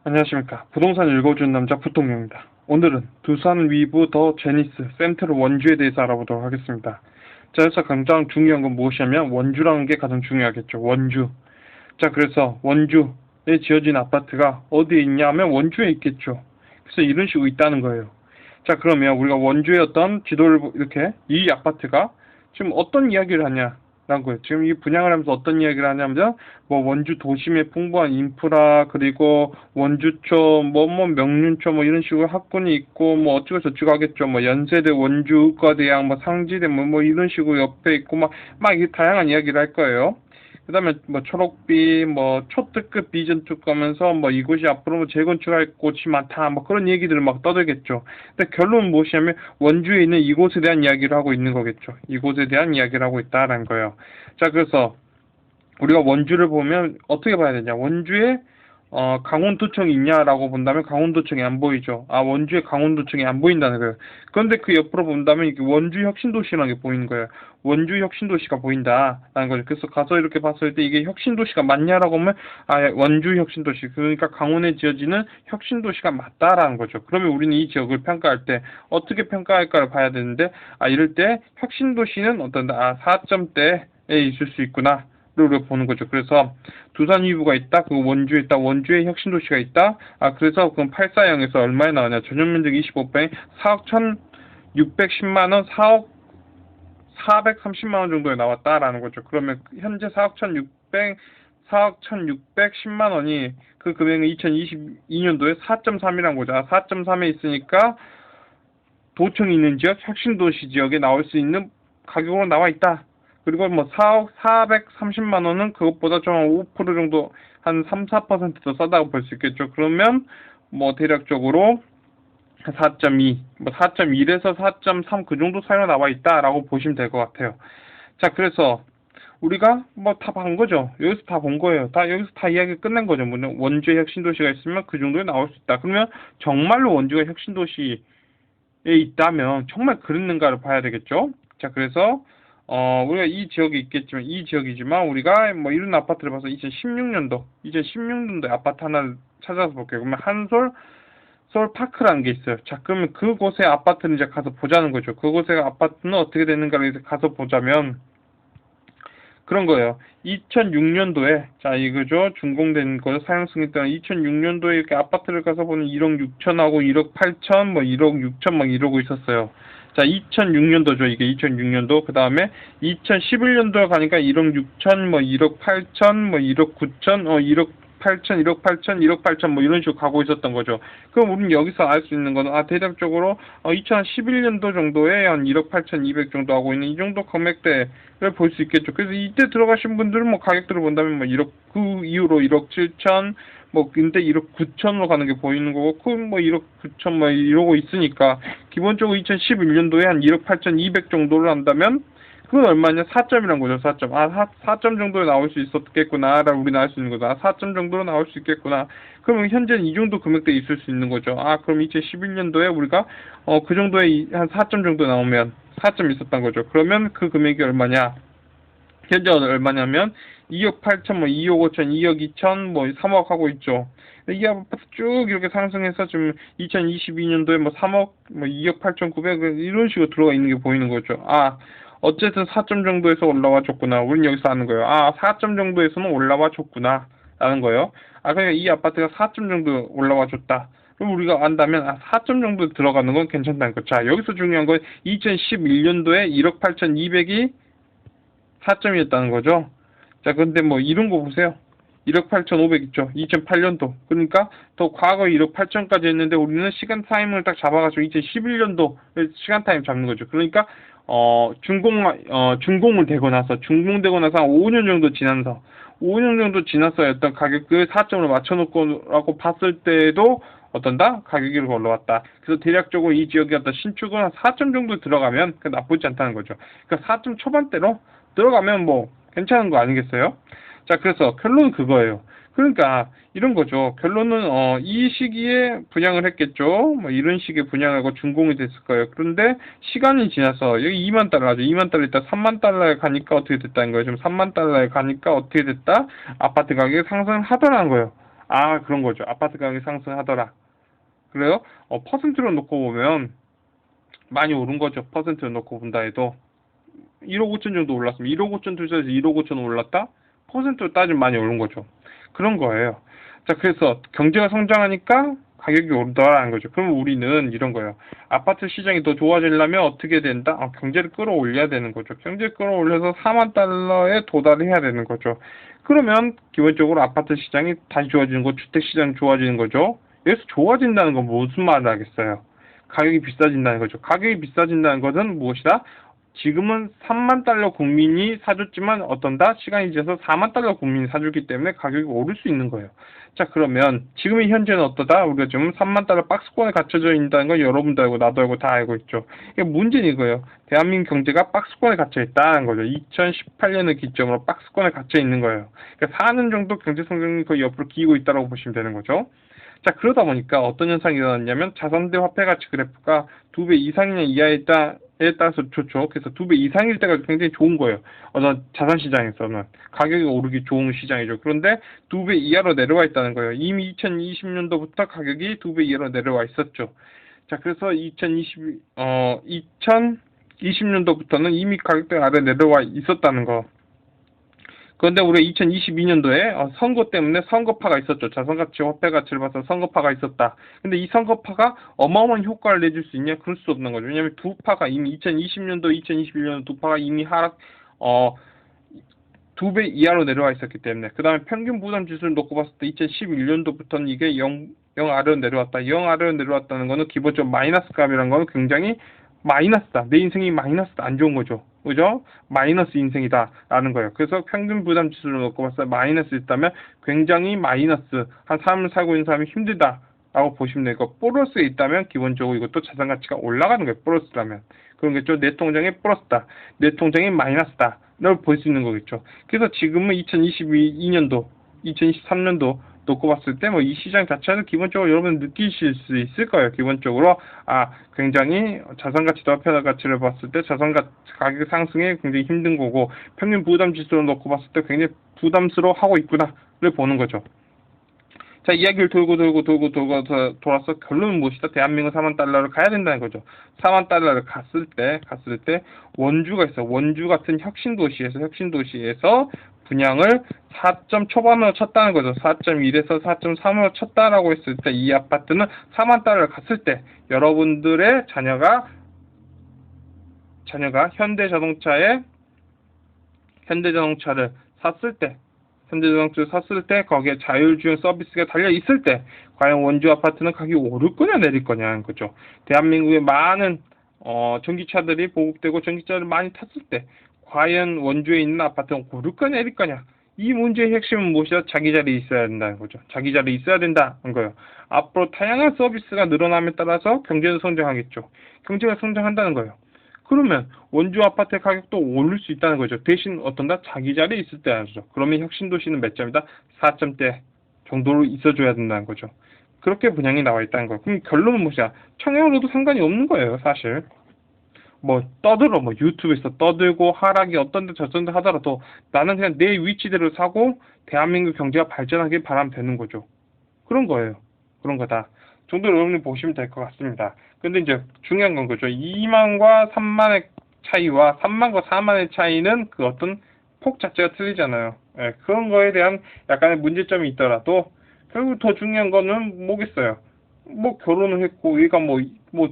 안녕하십니까. 부동산 읽어주는 남자 부통령입니다. 오늘은 두산 위브 더 제니스 센트럴 원주에 대해서 알아보도록 하겠습니다. 자, 그래서 가장 중요한 건 무엇이냐면 원주라는 게 가장 중요하겠죠. 원주. 자, 그래서 원주에 지어진 아파트가 어디에 있냐 하면 원주에 있겠죠. 그래서 이런 식으로 있다는 거예요. 자, 그러면 우리가 원주의 어떤 지도를 이렇게 이 아파트가 지금 어떤 이야기를 하냐 라는 거예요. 지금 이 분양을 하면서 어떤 이야기를 하냐면 뭐 원주 도심의 풍부한 인프라, 그리고 원주초 명륜초 이런 식으로 학군이 있고 뭐 어쩌고 저쩌고 하겠죠. 뭐 연세대 원주의과대학 뭐 상지대 뭐 이런 식으로 옆에 있고 막 이게 다양한 이야기를 할 거예요. 그다음에 뭐 초록빛 뭐 초특급 비전축 가면서 뭐 이곳이 앞으로 뭐 재건축할 곳이 많다 뭐 그런 얘기들을 막 떠들겠죠. 근데 결론은 무엇이냐면 원주에 있는 이곳에 대한 이야기를 하고 있는 거겠죠. 이곳에 대한 이야기를 하고 있다라는 거예요. 자, 그래서 우리가 원주를 보면 어떻게 봐야 되냐? 원주에 강원도청이 있냐라고 본다면 강원도청이 안 보이죠. 아, 원주에 강원도청이 안 보인다는 거예요. 그런데 그 옆으로 본다면 이게 원주 혁신도시라는 게 보이는 거예요. 원주 혁신도시가 보인다라는 거죠. 그래서 가서 이렇게 봤을 때 이게 혁신도시가 맞냐라고 하면 원주 혁신도시, 그러니까 강원에 지어지는 혁신도시가 맞다라는 거죠. 그러면 우리는 이 지역을 평가할 때 어떻게 평가할까를 봐야 되는데, 이럴 때 혁신도시는 어떤 4점대에 있을 수 있구나. 를 보는 거죠. 그래서 두산 위브가 있다. 그 원주에 있다. 원주에 혁신도시가 있다. 그래서 그럼 8사형에서 얼마에 나오냐? 전용 면적 25평에 4억 1,610만 원, 4억 430만 원 정도에 나왔다라는 거죠. 그러면 현재 4억 1,610만 원이 그 금액은 2022년도에 4.3이라는 거죠. 4.3에 있으니까 도청이 있는 지역, 혁신도시 지역에 나올 수 있는 가격으로 나와 있다. 그리고 뭐 4억 430만 원은 그것보다 좀 5% 정도 한 3, 4% 더 싸다고 볼 수 있겠죠. 그러면 뭐 대략적으로 4.2, 뭐 4.1에서 4.3 그 정도 사이로 나와 있다라고 보시면 될 것 같아요. 자, 그래서 우리가 뭐 다 본 거죠. 여기서 다 본 거예요. 여기서 다 이야기 끝낸 거죠. 뭐 원주에 혁신도시가 있으면 그 정도에 나올 수 있다. 그러면 정말로 원주가 혁신도시에 있다면 정말 그랬는가를 봐야 되겠죠. 자, 그래서 우리가 이 지역이 있겠지만, 이 지역이지만, 우리가 뭐 이런 아파트를 봐서 2016년도에 아파트 하나를 찾아서 볼게요. 그러면 서울파크라는 게 있어요. 자, 그러면 그곳의 아파트를 이제 가서 보자는 거죠. 그곳의 아파트는 어떻게 되는가를 이제 가서 보자면, 그런 거예요. 2006년도에, 자, 이거죠. 준공된 거, 사용승인 때는 2006년도에 이렇게 아파트를 가서 보면 1억 6천하고 1억 8천, 뭐 1억 6천 막 이러고 있었어요. 자, 2006년도죠. 이게 2006년도. 그 다음에 2011년도에 가니까 1억 6천, 뭐 1억 8천, 뭐 1억 9천, 1억 8천, 1억 8천, 1억 8천 뭐 이런 식으로 가고 있었던 거죠. 그럼 우리는 여기서 알 수 있는 거는 대략적으로 2011년도 정도에 한 1억 8천 2백 정도 하고 있는 이 정도 금액대를 볼 수 있겠죠. 그래서 이때 들어가신 분들은 뭐 가격들을 본다면 뭐 1억 그 이후로 1억 7천 뭐 근데 1억 9천으로 가는 게 보이는 거고 그 뭐 1억 9천 뭐 이러고 있으니까 기본적으로 2011년도에 한 1억 8천 2백 정도를 한다면 그건 얼마냐? 4점이란 거죠. 4점. 4점 정도에 나올 수 있었겠구나. 라고 우리는 알 수 있는 거죠. 4점 정도로 나올 수 있겠구나. 그러면 현재는 이 정도 금액대에 있을 수 있는 거죠. 그럼 2011년도에 우리가, 그 정도에 한 4점 정도 나오면 4점 있었던 거죠. 그러면 그 금액이 얼마냐? 현재 얼마냐면 2억 8천, 뭐 2억 5천, 2억 2천, 뭐 3억 하고 있죠. 이 아파트 쭉 이렇게 상승해서 지금 2022년도에 뭐 3억, 뭐 2억 8천 9백 이런 식으로 들어가 있는 게 보이는 거죠. 어쨌든 4점 정도에서 올라와 줬구나. 우린 여기서 하는 거예요. 4점 정도에서는 올라와 줬구나. 라는 거예요. 그러니까 이 아파트가 4점 정도 올라와 줬다. 그럼 우리가 안다면 4점 정도 들어가는 건 괜찮다는 거. 자, 여기서 중요한 건 2011년도에 1억 8천 2백이 4점이었다는 거죠. 자, 근데 뭐 이런 거 보세요. 1억 8천 5백 있죠. 2008년도. 그러니까 더 과거 1억 8천까지 했는데 우리는 시간 타임을 딱 잡아가지고 2011년도 시간 타임 잡는 거죠. 그러니까 준공을 되고 나서, 준공되고 나서 한 5년 정도 지나서, 5년 정도 지나서 어떤 가격을 4점으로 맞춰놓고라고 봤을 때도 가격이 올라왔다. 그래서 대략적으로 이 지역의 어떤 신축은 한 4점 정도 들어가면 나쁘지 않다는 거죠. 그러니까 4점 초반대로 들어가면 뭐 괜찮은 거 아니겠어요? 자, 그래서 결론은 그거예요. 그러니까 이런 거죠. 결론은 이 시기에 분양을 했겠죠. 뭐 이런 식의 분양하고 준공이 됐을 거예요. 그런데 시간이 지나서 여기 2만 달러죠. 2만 달러 있다 3만 달러에 가니까 어떻게 됐다는 거예요. 지금 3만 달러에 가니까 어떻게 됐다? 아파트 가격이 상승하더라는 거예요. 아, 그런 거죠. 아파트 가격이 상승하더라. 그래요? 퍼센트로 놓고 보면 많이 오른 거죠. 퍼센트로 놓고 본다 해도 1억 5천 정도 올랐으면 1억 5천 투자해서 1억 5천 올랐다? 퍼센트로 따지면 많이 오른 거죠. 그런 거예요. 자, 그래서 경제가 성장하니까 가격이 오르더라는 거죠. 그럼 우리는 이런 거예요. 아파트 시장이 더 좋아지려면 어떻게 된다? 경제를 끌어올려야 되는 거죠. 경제를 끌어올려서 4만 달러에 도달해야 되는 거죠. 그러면 기본적으로 아파트 시장이 다시 좋아지는 거, 주택 시장이 좋아지는 거죠. 여기서 좋아진다는 건 무슨 말을 하겠어요? 가격이 비싸진다는 거죠. 가격이 비싸진다는 것은 무엇이다? 지금은 3만 달러 국민이 사줬지만 어떤다? 시간이 지나서 4만 달러 국민이 사줬기 때문에 가격이 오를 수 있는 거예요. 자, 그러면 지금의 현재는 어떠다? 우리가 지금 3만 달러 박스권에 갇혀져 있다는 건 여러분도 알고 나도 알고 다 알고 있죠. 이게 문제는 이거예요. 대한민국 경제가 박스권에 갇혀 있다는 거죠. 2018년을 기점으로 박스권에 갇혀 있는 거예요. 그러니까 4년 정도 경제 성장이 거의 옆으로 기고 있다고 보시면 되는 거죠. 자, 그러다 보니까 어떤 현상이 일어났냐면 자산 대 화폐 가치 그래프가 2배 이상이냐 이하에 따라서 좋죠. 그래서 2배 이상일 때가 굉장히 좋은 거예요. 어떤 자산 시장에서는 가격이 오르기 좋은 시장이죠. 그런데 2배 이하로 내려와 있다는 거예요. 이미 2020년도부터 가격이 2배 이하로 내려와 있었죠. 자, 그래서 2020년도부터는 이미 가격대 아래 내려와 있었다는 거. 그런데 우리가 2022년도에 선거 때문에 선거파가 있었죠. 자산가치, 화폐가치를 봐서 선거파가 있었다. 근데 이 선거파가 어마어마한 효과를 내줄 수 있냐? 그럴 수 없는 거죠. 왜냐하면 두 파가 이미 2020년도, 2021년도 두 파가 이미 하락, 2배 이하로 내려와 있었기 때문에. 그 다음에 평균 부담 지수를 놓고 봤을 때 2011년도부터는 이게 0 아래로 내려왔다. 0 아래로 내려왔다는 거는 기본적으로 마이너스 값이라는 거는 굉장히 마이너스다. 내 인생이 마이너스다. 안 좋은 거죠. 그죠? 마이너스 인생이다. 라는 거예요. 그래서 평균 부담 지수를 놓고 봤을 때 마이너스 있다면 굉장히 마이너스. 한 삶을 살고 있는 사람이 힘들다. 라고 보시면 되고, 플러스에 있다면 기본적으로 이것도 자산 가치가 올라가는 거예요. 플러스라면. 그런 거죠. 내 통장에 플러스다. 내 통장에 마이너스다. 를 볼 수 있는 거겠죠. 그래서 지금은 2022년도, 2023년도 놓고 봤을 때 뭐 이 시장 자체는 기본적으로 여러분 느끼실 수 있을 거예요. 기본적으로 굉장히 자산 가치도 화폐 가치를 봤을 때 자산 가격 상승에 굉장히 힘든 거고 평균 부담 지수를 놓고 봤을 때 굉장히 부담스러워 하고 있구나를 보는 거죠. 자, 이야기를 돌아서 결론은 무엇이다? 대한민국 4만 달러를 가야 된다는 거죠. 4만 달러를 갔을 때 원주가 있어. 원주 같은 혁신도시에서 분양을 4점 초반으로 쳤다는 거죠. 4.1에서 4.3으로 쳤다라고 했을 때 이 아파트는 4만 달러를 갔을 때 여러분들의 자녀가 현대자동차를 샀을 때 거기에 자율주행 서비스가 달려 있을 때 과연 원주 아파트는 가격이 오를 거냐 내릴 거냐는 거죠. 대한민국의 많은 전기차들이 보급되고 전기차를 많이 탔을 때 과연 원주에 있는 아파트는 오를 거냐 내릴 거냐. 이 문제의 핵심은 무엇이다? 자기 자리에 있어야 된다는 거죠. 자기 자리에 있어야 된다는 거예요. 앞으로 다양한 서비스가 늘어남에 따라서 경제는 성장하겠죠. 경제가 성장한다는 거예요. 그러면 원주 아파트의 가격도 오를 수 있다는 거죠. 대신 어떤다? 자기 자리에 있을 때 하죠. 그러면 혁신도시는 몇 점이다? 4점대 정도로 있어줘야 된다는 거죠. 그렇게 분양이 나와 있다는 거예요. 그럼 결론은 무엇이야? 청약으로도 상관이 없는 거예요, 사실. 유튜브에서 떠들고 하락이 어떤데 저쩐데 하더라도 나는 그냥 내 위치대로 사고 대한민국 경제가 발전하길 바라면 되는 거죠. 그런 거예요. 그런 거다. 정도로 여러분이 보시면 될 것 같습니다. 근데 이제 중요한 건 그죠. 2만과 3만의 차이와 3만과 4만의 차이는 그 어떤 폭 자체가 틀리잖아요. 예, 그런 거에 대한 약간의 문제점이 있더라도 결국 더 중요한 거는 뭐겠어요. 결혼을 했고 얘가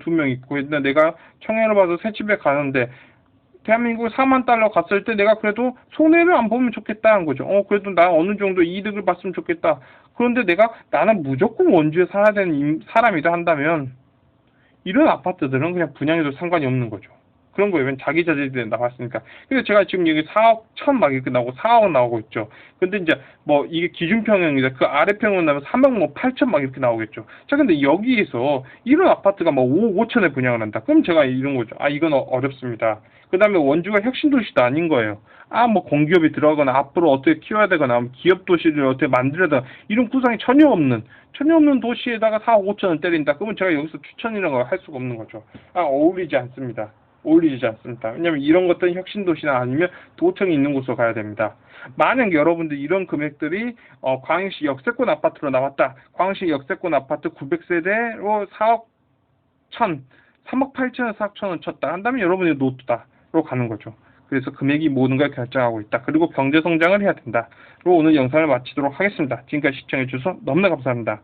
두 명 있고 내가 청약을 봐서 새 집에 가는데 대한민국 4만 달러 갔을 때 내가 그래도 손해를 안 보면 좋겠다는 거죠. 그래도 나 어느 정도 이득을 봤으면 좋겠다. 그런데 나는 무조건 원주에 살아야 되는 사람이다 한다면 이런 아파트들은 그냥 분양해도 상관이 없는 거죠. 그런 거예요. 왜 자기 자재들이 나왔으니까. 그래서 제가 지금 여기 4억 1천 막 이렇게 나오고 4억 나오고 있죠. 근데 이제 이게 기준평형이다. 그 아래 평형 나면 3억 8천 막 이렇게 나오겠죠. 자, 근데 여기에서 이런 아파트가 5억 5천에 분양을 한다. 그럼 제가 이런 거죠. 이건 어렵습니다. 그 다음에 원주가 혁신도시도 아닌 거예요. 공기업이 들어가거나 앞으로 어떻게 키워야 되거나 기업 도시를 어떻게 만들어야 되나 이런 구상이 전혀 없는 도시에다가 4억 5천을 때린다. 그러면 제가 여기서 추천이라는 걸 할 수가 없는 거죠. 어울리지 않습니다. 어울리지 않습니다. 왜냐면 이런 것들은 혁신도시나 아니면 도청이 있는 곳으로 가야 됩니다. 만약 여러분들 이런 금액들이 광역시 역세권 아파트로 나왔다. 광역시 역세권 아파트 900세대로 4억 3억 8천원, 4억 천원 쳤다 한다면 여러분이 노트다로 가는 거죠. 그래서 금액이 모든 걸 결정하고 있다. 그리고 경제 성장을 해야 된다. 로 오늘 영상을 마치도록 하겠습니다. 지금까지 시청해 주셔서 너무나 감사합니다.